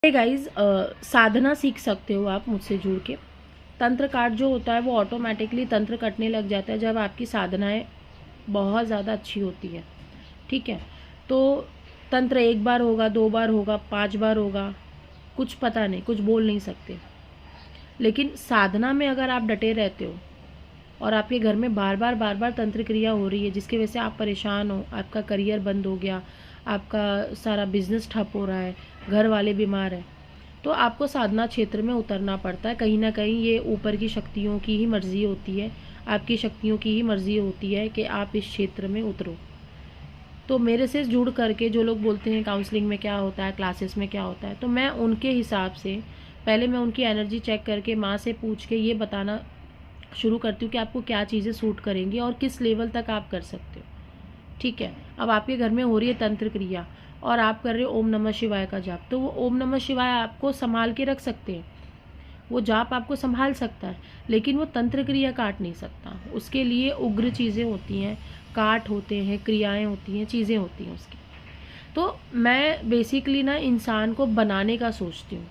Hey guys, साधना सीख सकते हो आप मुझसे जुड़ के। तंत्र काट जो होता है वो ऑटोमेटिकली तंत्र कटने लग जाता है जब आपकी साधनाएं बहुत ज़्यादा अच्छी होती है। ठीक है, तो तंत्र एक बार होगा, 2 बार होगा, 5 बार होगा, कुछ पता नहीं, कुछ बोल नहीं सकते। लेकिन साधना में अगर आप डटे रहते हो और आपके घर में बार बार तंत्र क्रिया हो रही है जिसकी वजह से आप परेशान हो, आपका करियर बंद हो गया, आपका सारा बिजनेस ठप हो रहा है, घर वाले बीमार हैं, तो आपको साधना क्षेत्र में उतरना पड़ता है। कहीं ना कहीं ये ऊपर की शक्तियों की ही मर्जी होती है, आपकी शक्तियों की ही मर्जी होती है कि आप इस क्षेत्र में उतरो। तो मेरे से जुड़ करके जो लोग बोलते हैं काउंसलिंग में क्या होता है, क्लासेस में क्या होता है, तो मैं उनके हिसाब से पहले मैं उनकी एनर्जी चेक करके माँ से पूछ के ये बताना शुरू करती हूँ कि आपको क्या चीज़ें सूट करेंगी और किस लेवल तक आप कर सकते हो। ठीक है, अब आपके घर में हो रही है तंत्र क्रिया और आप कर रहे हो ओम नमः शिवाय का जाप, तो वो ओम नमः शिवाय आपको संभाल के रख सकते हैं, वो जाप आपको संभाल सकता है, लेकिन वो तंत्र क्रिया काट नहीं सकता। उसके लिए उग्र चीज़ें होती हैं, काट होते हैं, क्रियाएं होती हैं, चीज़ें होती हैं उसकी। तो मैं बेसिकली ना इंसान को बनाने का सोचती हूँ,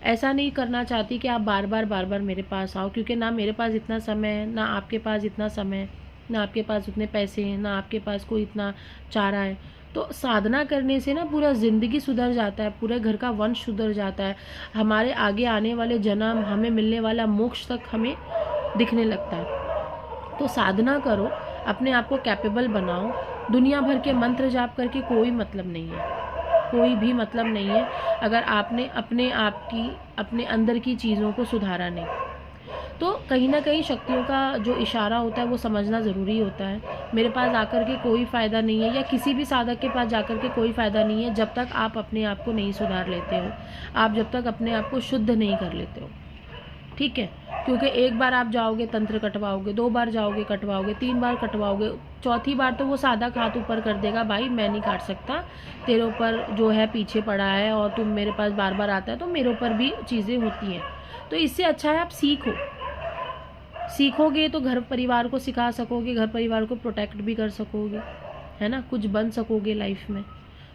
ऐसा नहीं करना चाहती कि आप बार बार मेरे पास आओ, क्योंकि ना मेरे पास इतना समय है, ना आपके पास इतना समय है, ना आपके पास उतने पैसे हैं, ना आपके पास कोई इतना चारा है। तो साधना करने से ना पूरा ज़िंदगी सुधर जाता है, पूरे घर का वंश सुधर जाता है, हमारे आगे आने वाले जन्म, हमें मिलने वाला मोक्ष तक हमें दिखने लगता है। तो साधना करो, अपने आप को कैपेबल बनाओ। दुनिया भर के मंत्र जाप करके कोई मतलब नहीं है, कोई भी मतलब नहीं है अगर आपने अपने आप की, अपने अंदर की चीज़ों को सुधारा नहीं। तो कहीं ना कहीं शक्तियों का जो इशारा होता है वो समझना ज़रूरी होता है। मेरे पास आकर के कोई फ़ायदा नहीं है, या किसी भी साधक के पास जाकर के कोई फ़ायदा नहीं है जब तक आप अपने आप को नहीं सुधार लेते हो, आप जब तक अपने आप को शुद्ध नहीं कर लेते हो। ठीक है, क्योंकि एक बार आप जाओगे तंत्र कटवाओगे, 2 बार जाओगे कटवाओगे, 3 बार कटवाओगे, चौथी बार तो वो साधक हाथ ऊपर कर देगा, भाई मैं नहीं काट सकता, तेरे ऊपर जो है पीछे पड़ा है और तुम मेरे पास बार बार आता है, तो मेरे ऊपर भी चीज़ें होती हैं। तो इससे अच्छा है आप सीखोगे तो घर परिवार को सिखा सकोगे, घर परिवार को प्रोटेक्ट भी कर सकोगे, है ना, कुछ बन सकोगे लाइफ में।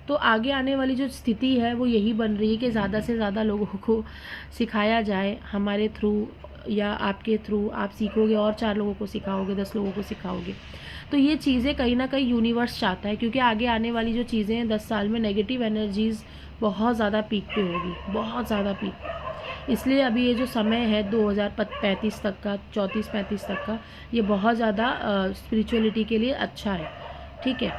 तो आगे आने वाली जो स्थिति है वो यही बन रही है कि ज़्यादा से ज़्यादा लोगों को सिखाया जाए, हमारे थ्रू या आपके थ्रू आप सीखोगे और 4 लोगों को सिखाओगे, 10 लोगों को सिखाओगे। तो ये चीज़ें कहीं ना कहीं यूनिवर्स चाहता है, क्योंकि आगे आने वाली जो चीज़ें हैं 10 साल में नेगेटिव एनर्जीज़ बहुत ज़्यादा पीक पे होगी, बहुत ज़्यादा पीक। इसलिए अभी ये जो समय है 2035 तक का, 34-35 तक का, ये बहुत ज़्यादा स्पिरिचुअलिटी के लिए अच्छा है। ठीक है,